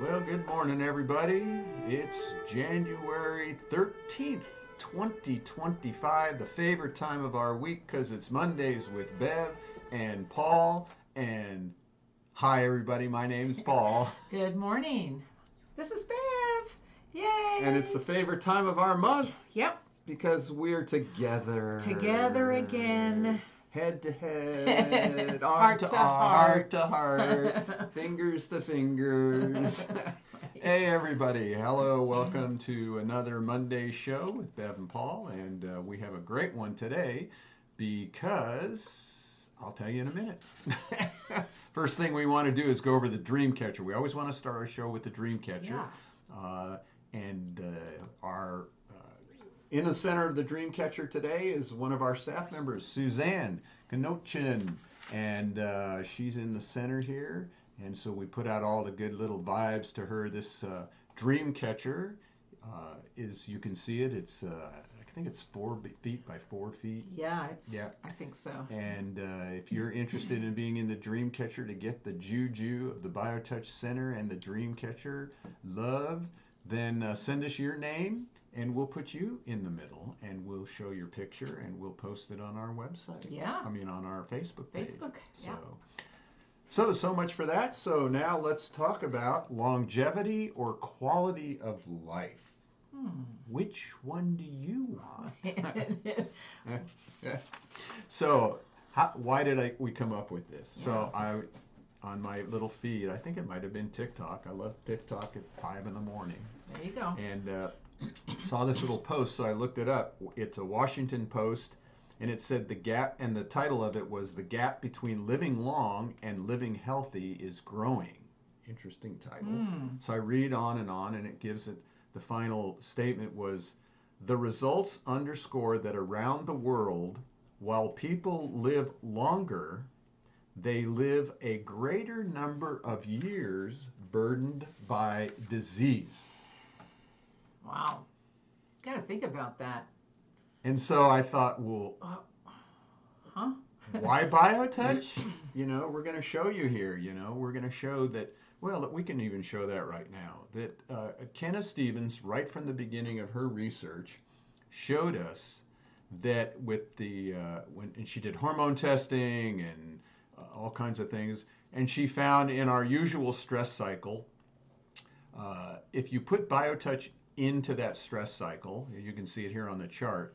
Well, good morning, everybody. It's January 13th, 2025, the favorite time of our week because it's Mondays with Bev and Paul. And hi, everybody. My name's Paul. Good morning. This is Bev. Yay! And it's the favorite time of our month Yep, because we're together. together again. Head to head, arm Heart to to arm, heart heart. to heart, fingers to fingers. Hey everybody, hello, welcome to another Monday show with Bev and Paul, and we have a great one today because I'll tell you in a minute. First thing we want to do is go over the dream catcher. We always want to start our show with the dream catcher. Yeah. And our in the center of the dream catcher today is one of our staff members, Suzanne Knochin, and she's in the center here. And so we put out all the good little vibes to her. This dream catcher is, you can see it. It's I think it's 4 feet by 4 feet. Yeah, I think so. And if you're interested in being in the dream catcher to get the juju of the BioTouch Center and the dream catcher love, then send us your name and we'll put you in the middle and we'll show your picture and we'll post it on our website. Yeah. I mean on our Facebook page. Yeah. So much for that. So now let's talk about longevity or quality of life. Which one do you want? So why did we come up with this? Yeah. So on my little feed, I think it might have been TikTok. I love TikTok at 5 in the morning. There you go. And saw this little post, so I looked it up. It's a Washington Post, and it said the gap, and the title of it was "The Gap Between Living Long and Living Healthy is Growing." Interesting title. So I read on, and it gives it, the final statement was, "The results underscore that around the world, while people live longer, they live a greater number of years burdened by disease." Wow. Got to think about that. And so I thought, well, why BioTouch? We're going to show you here, we're going to show that, well, we can even show that right now, that Kenna Stevens, right from the beginning of her research, showed us that with and she did hormone testing and all kinds of things, and she found in our usual stress cycle, if you put BioTouch into that stress cycle, you can see it here on the chart,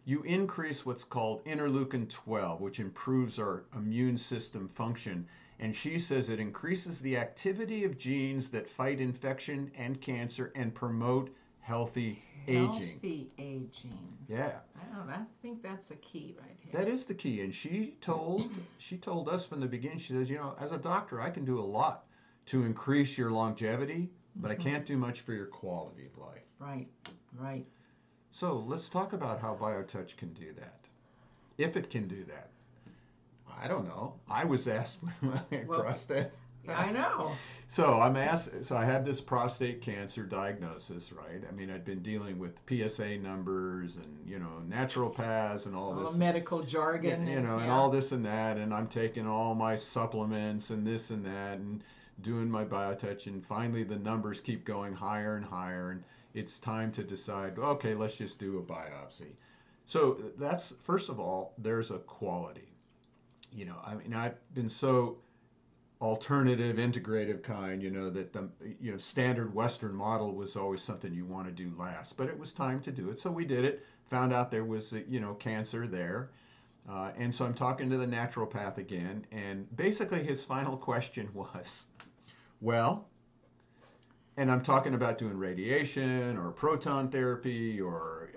you increase what's called interleukin 12, which improves our immune system function. And she says it increases the activity of genes that fight infection and cancer and promote healthy aging. Healthy aging. Yeah. I think that's a key right here. That is the key. And she told us from the beginning, she says, as a doctor, I can do a lot to increase your longevity, but I can't do much for your quality of life. Right. So let's talk about how BioTouch can do that. If it can do that. I don't know. I was asked when I prostate. I know. So I'm asked. So I had this prostate cancer diagnosis, right? I mean, I'd been dealing with PSA numbers and naturopaths and all this medical jargon, and all this and that, and I'm taking all my supplements and this and that, and doing my BioTouch, and finally the numbers keep going higher and higher, and it's time to decide, okay, let's just do a biopsy. So that's, first of all, there's a quality. I mean, I've been so alternative, integrative kind, that the standard Western model was always something you want to do last, but it was time to do it. So we did it, found out there was, cancer there. And so I'm talking to the naturopath again, and basically his final question was, well, and I'm talking about doing radiation or proton therapy or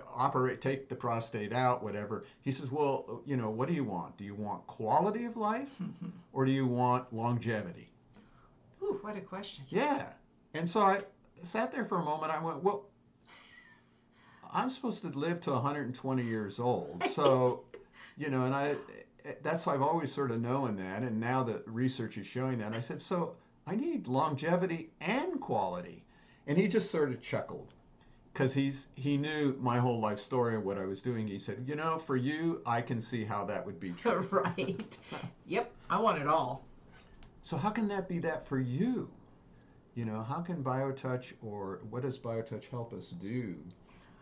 take the prostate out, whatever. He says, well, what do you want? Do you want quality of life or do you want longevity? Ooh, what a question. Yeah. And so I sat there for a moment. I went, well, I'm supposed to live to 120 years old. So, and that's why I've always sort of known that. And now the research is showing that. And I said, so I need longevity and quality. And he just sort of chuckled because he knew my whole life story and what I was doing. He said, for you, I can see how that would be true. Right. Yep. I want it all. So how can that be that for you? How can BioTouch, or what does BioTouch help us do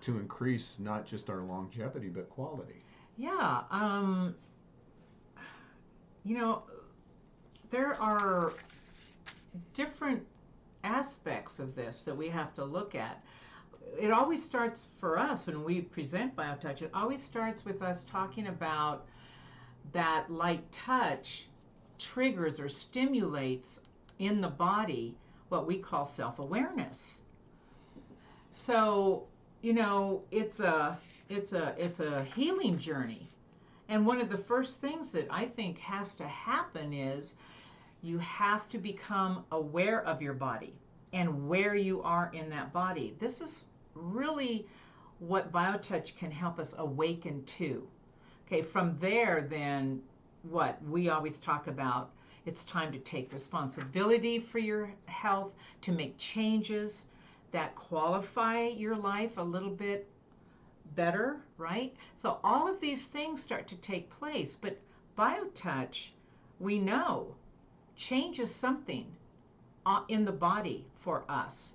to increase not just our longevity but quality? Yeah. You know, there are different aspects of this that we have to look at. It always starts for us when we present BioTouch, it always starts with us talking about that light touch triggers or stimulates in the body what we call self-awareness. So, it's a healing journey. And one of the first things that I think has to happen is you have to become aware of your body and where you are in that body. This is really what BioTouch can help us awaken to. Okay, from there, then what we always talk about, it's time to take responsibility for your health, to make changes that qualify your life a little bit better, right? So all of these things start to take place, but BioTouch, we know, changes something in the body for us.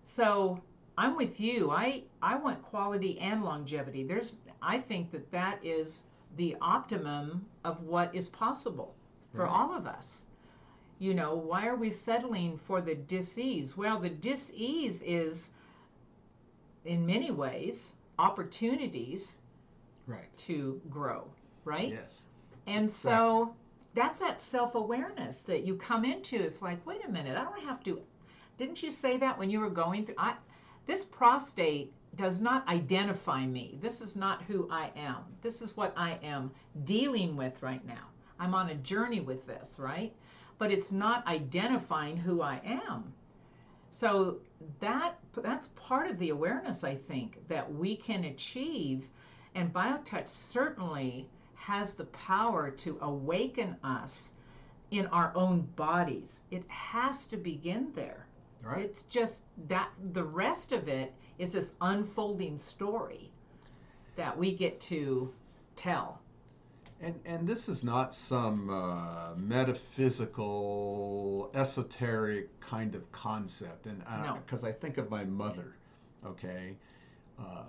So I'm with you. I want quality and longevity. I think that is the optimum of what is possible for Right. all of us. Why are we settling for the dis-ease? Well, the dis-ease is, in many ways, opportunities Right. to grow, right? Yes. And Exactly. so that's that self-awareness that you come into. It's like, wait a minute, I don't have to. Didn't you say that when you were going through? This prostate does not identify me. This is not who I am. This is what I am dealing with right now. I'm on a journey with this, right? But it's not identifying who I am. So that's part of the awareness, I think, that we can achieve. And BioTouch certainly has the power to awaken us in our own bodies. It has to begin there. Right. It's just that the rest of it is this unfolding story that we get to tell. And this is not some metaphysical, esoteric kind of concept. And No. because I think of my mother, okay,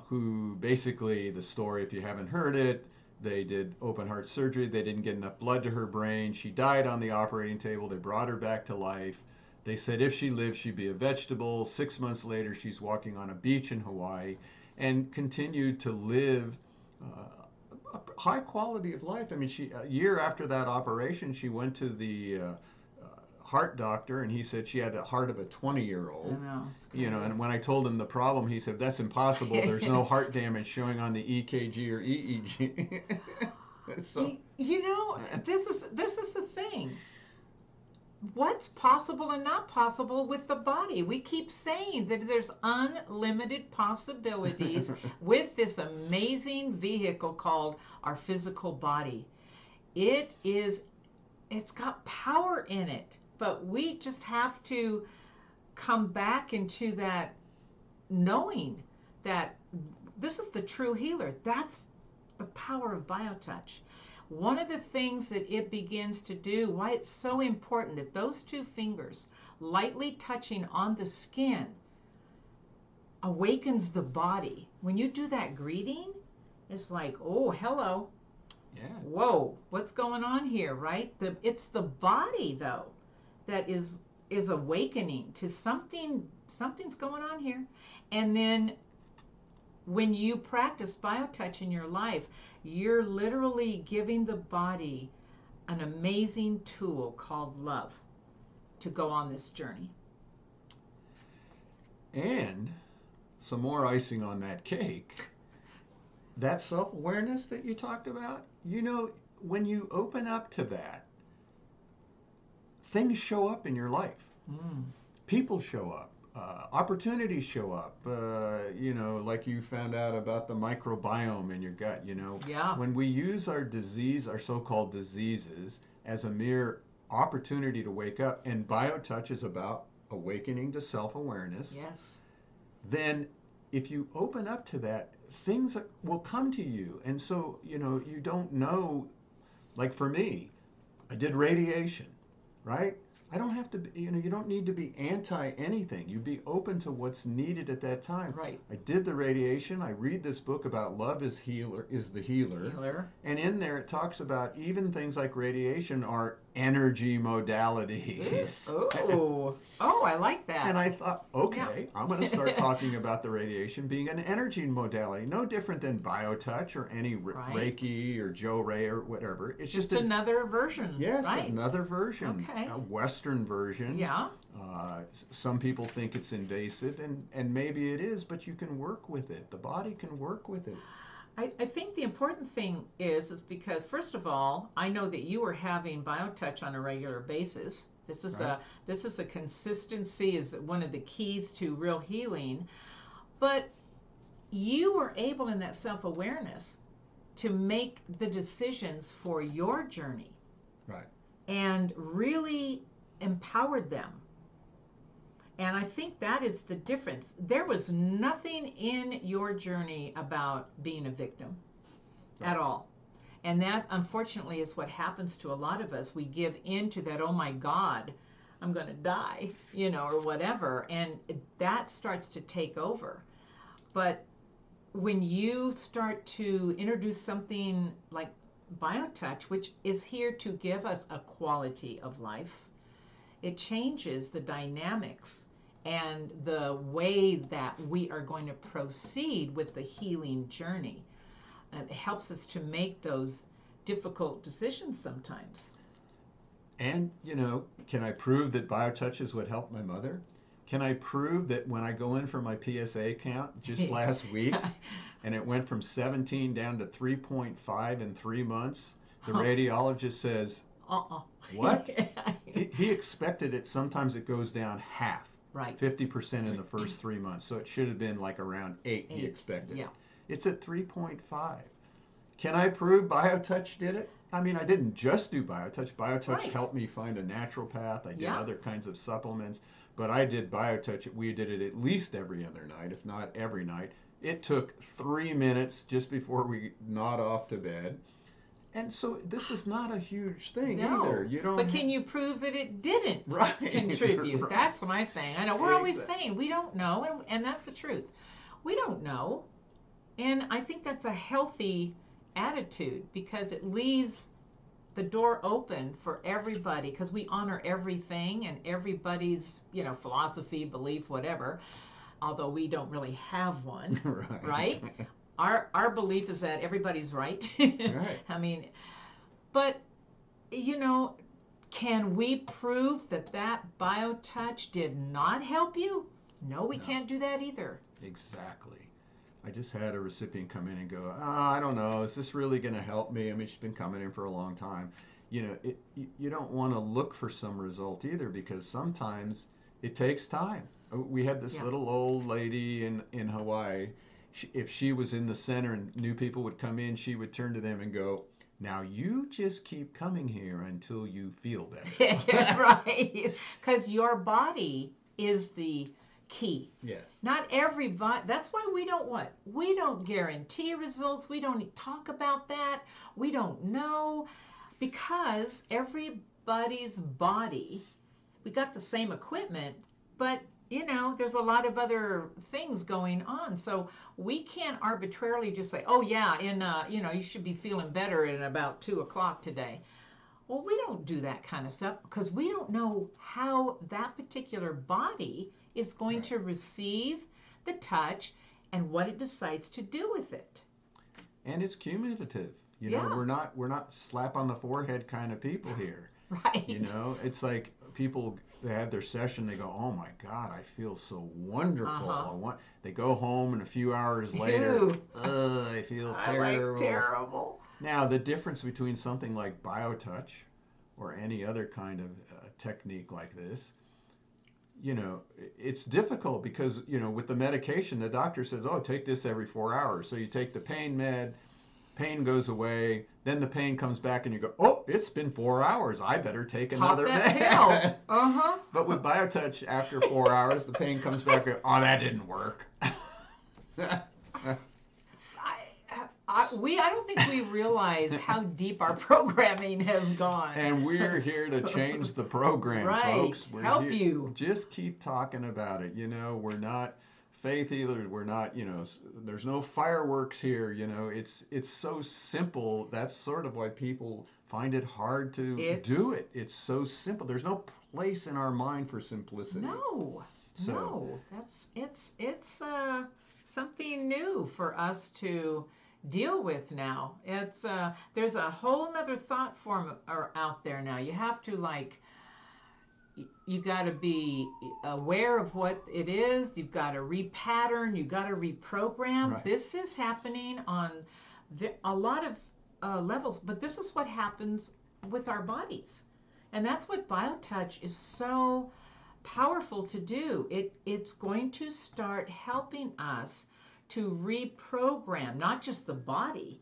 who basically, the story, if you haven't heard it, they did open heart surgery. They didn't get enough blood to her brain. She died on the operating table. They brought her back to life. They said if she lived, she'd be a vegetable. 6 months later, she's walking on a beach in Hawaii and continued to live a high quality of life. I mean, a year after that operation, she went to the heart doctor, and he said she had the heart of a 20-year-old. I know. And when I told him the problem, he said that's impossible. There's no heart damage showing on the EKG or EEG. So This is the thing. What's possible and not possible with the body? We keep saying that there's unlimited possibilities with this amazing vehicle called our physical body. It's got power in it, but we just have to come back into that knowing that this is the true healer. That's the power of BioTouch. One of the things that it begins to do, why it's so important that those two fingers lightly touching on the skin awakens the body. When you do that greeting, it's like, oh, hello. yeah, Whoa, what's going on here, right? It's the body, though, that is awakening to something. Something's going on here. And then when you practice BioTouch in your life, you're literally giving the body an amazing tool called love to go on this journey. and some more icing on that cake. That self-awareness that you talked about, when you open up to that, things show up in your life. Mm. People show up. Opportunities show up. Like you found out about the microbiome in your gut. Yeah. When we use our so-called diseases, as a mere opportunity to wake up, and BioTouch is about awakening to self-awareness, Yes. then if you open up to that, things will come to you. And so, you don't know, like for me, I did radiation, right? I don't have to be, you don't need to be anti anything. You be open to what's needed at that time. Right. I did the radiation. I read this book about love is the healer. Healer. And in there it talks about even things like radiation are energy modalities. Oh, I like that. And I thought, okay, I'm going to start talking about the radiation being an energy modality, no different than BioTouch or any Reiki or Joe Ray or whatever. It's just another version. Yes, right? Another version. Okay. A Western version. Yeah. Some people think it's invasive, and maybe it is, but you can work with it. The body can work with it. I think the important thing is because, first of all, I know that you are having BioTouch on a regular basis. This is a consistency is one of the keys to real healing. But you were able in that self-awareness to make the decisions for your journey. Right. And really empowered them. And I think that is the difference. There was nothing in your journey about being a victim at all. And that, unfortunately, is what happens to a lot of us. We give in to that, oh my God, I'm going to die, or whatever. And that starts to take over. But when you start to introduce something like BioTouch, which is here to give us a quality of life, it changes the dynamics and the way that we are going to proceed with the healing journey. It helps us to make those difficult decisions sometimes. And, can I prove that BioTouch is what helped my mother? Can I prove that when I go in for my PSA count just last week, and it went from 17 down to 3.5 in 3 months, the radiologist says, what? He expected it. Sometimes it goes down half. Right. 50% in the first 3 months. So it should have been like around 8 he expected. Yeah. It's at 3.5. Can I prove BioTouch did it? I mean, I didn't just do BioTouch. BioTouch helped me find a naturopath. I did other kinds of supplements. But I did BioTouch. We did it at least every other night, if not every night. It took 3 minutes just before we nod off to bed. And so this is not a huge thing either. But can you prove that it didn't contribute? Right. That's my thing. I know we're always saying we don't know, and that's the truth. We don't know. And I think that's a healthy attitude because it leaves the door open for everybody because we honor everything and everybody's, philosophy, belief, whatever, although we don't really have one, right? Our belief is that everybody's right. Right. I mean, but, can we prove that BioTouch did not help you? No, we can't do that either. Exactly. I just had a recipient come in and go, I don't know, is this really going to help me? I mean, she's been coming in for a long time. You don't want to look for some result either because sometimes it takes time. We had this little old lady in Hawaii. If she was in the center and new people would come in, she would turn to them and go, now you just keep coming here until you feel better. Right. Because your body is the key. Yes. Not everybody. That's why we don't guarantee results. We don't talk about that. We don't know because everybody's body, we got the same equipment, but there's a lot of other things going on. So we can't arbitrarily just say, oh yeah, you should be feeling better at about 2:00 today. Well, we don't do that kind of stuff because we don't know how that particular body is going to receive the touch and what it decides to do with it. And it's cumulative. We're not slap on the forehead kind of people here. Right. It's like people, they have their session, they go, oh my God, I feel so wonderful. They go home and a few hours later, I feel terrible. Terrible. Now, the difference between something like BioTouch or any other kind of technique like this, it's difficult because, with the medication, the doctor says, oh, take this every 4 hours. So you take the pain med, pain goes away, then the pain comes back and you go, oh, it's been 4 hours. I better take another med. But with BioTouch, after 4 hours, the pain comes back and, oh, that didn't work. I don't think we realize how deep our programming has gone. And we're here to change the program, right. folks. We're Help here. you. Just keep talking about it. We're not faith healers. We're not, there's no fireworks here. It's so simple. That's sort of why people find it hard to do it. It's so simple. There's no place in our mind for simplicity. No. It's something new for us to deal with now. It's there's a whole nother thought form out there now. You have to you got to be aware of what it is. You've got to repattern. You've got to reprogram. Right. This is happening on a lot of levels, but this is what happens with our bodies, and that's what BioTouch is so powerful to do. It's going to start helping us to reprogram not just the body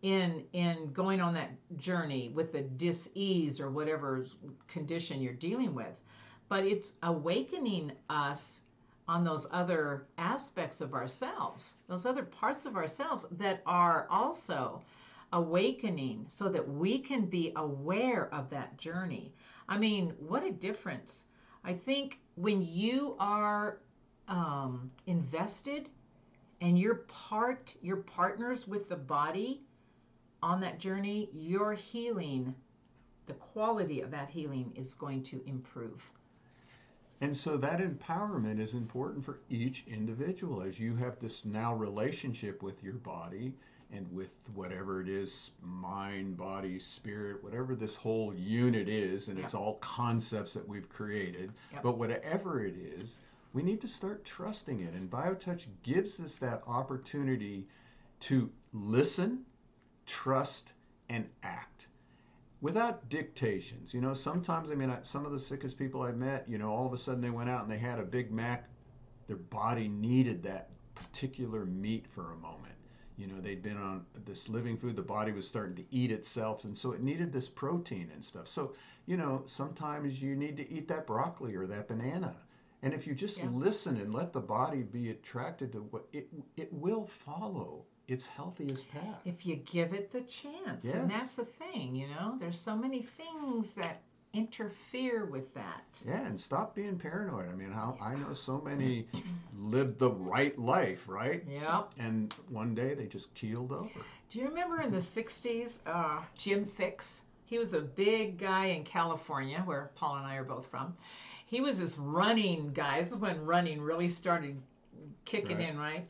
in going on that journey with the dis-ease or whatever condition you're dealing with, but it's awakening us on those other aspects of ourselves, those other parts of ourselves that are also awakening so that we can be aware of that journey. I mean, what a difference. I think when you are invested and you're partners with the body on that journey, your healing, the quality of that healing is going to improve. And so that empowerment is important for each individual as you have this now relationship with your body and with whatever it is, mind, body, spirit, whatever this whole unit is, and it's all concepts that we've created. But whatever it is, we need to start trusting it. And BioTouch gives us that opportunity to listen, trust, and act without dictations. Sometimes, some of the sickest people I've met, all of a sudden they went out and they had a Big Mac. Their body needed that particular meat for a moment. They'd been on this living food, the body was starting to eat itself, and so it needed this protein and stuff. So, sometimes you need to eat that broccoli or that banana. And if you just listen and let the body be attracted to what it will follow its healthiest path. If you give it the chance. And that's the thing, there's so many things that interfere with that. Yeah, and stop being paranoid. I know so many lived the right life, right? Yep. And one day they just keeled over. Do you remember in the 60s, Jim Fixx? He was a big guy in California, where Paul and I are both from. He was this running guy. This is when running really started kicking in, right?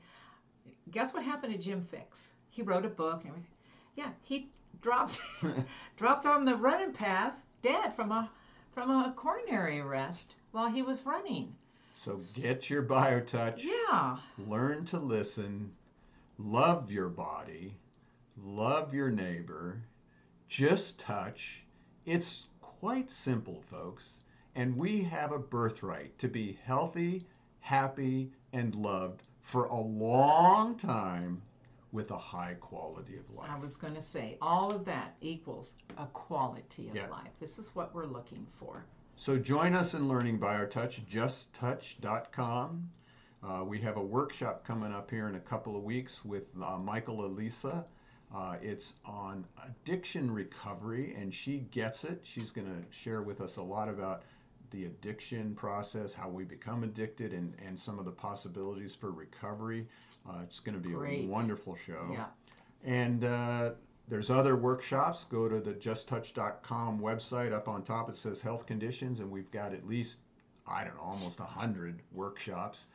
Guess what happened to Jim Fixx? He wrote a book and everything. Yeah, he dropped on the running path, dead from a coronary arrest while he was running. So get your BioTouch. Yeah. Learn to listen. Love your body. Love your neighbor. Just touch. It's quite simple, folks. And we have a birthright to be healthy, happy, and loved for a long time with a high quality of life. I was going to say, all of that equals a quality of life. This is what we're looking for. So join us in learning BioTouch, justtouch.com. We have a workshop coming up here in a couple of weeks with Michael Elisa. It's on addiction recovery, and she gets it. She's going to share with us a lot about the addiction process, how we become addicted, and some of the possibilities for recovery. It's going to be a wonderful show. Yeah. And there's other workshops. Go to the justtouch.com website. Up on top it says health conditions, and we've got at least, almost 100 workshops.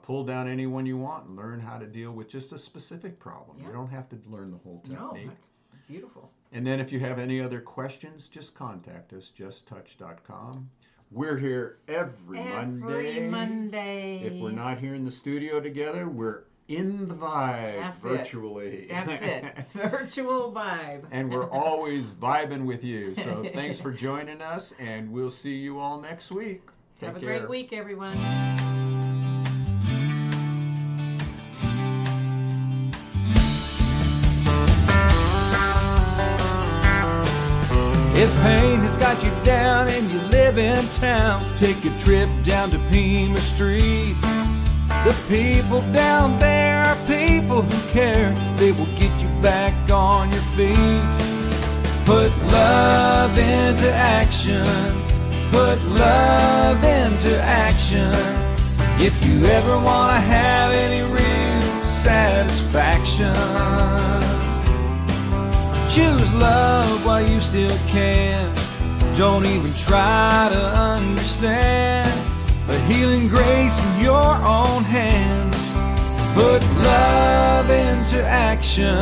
Pull down any one you want and learn how to deal with just a specific problem. You don't have to learn the whole technique. No, that's beautiful. And then if you have any other questions, just contact us, justtouch.com. We're here every Monday. If we're not here in the studio together, we're in the vibe virtually. That's it. Virtual vibe. And we're always vibing with you. So thanks for joining us, and we'll see you all next week. Have a great week, everyone. If pain has got you down and you live in town, take a trip down to Pima Street. The people down there are people who care. They will get you back on your feet. Put love into action. Put love into action. If you ever want to have any real satisfaction, choose love while you still can. Don't even try to understand. A healing grace in your own hands. Put love into action.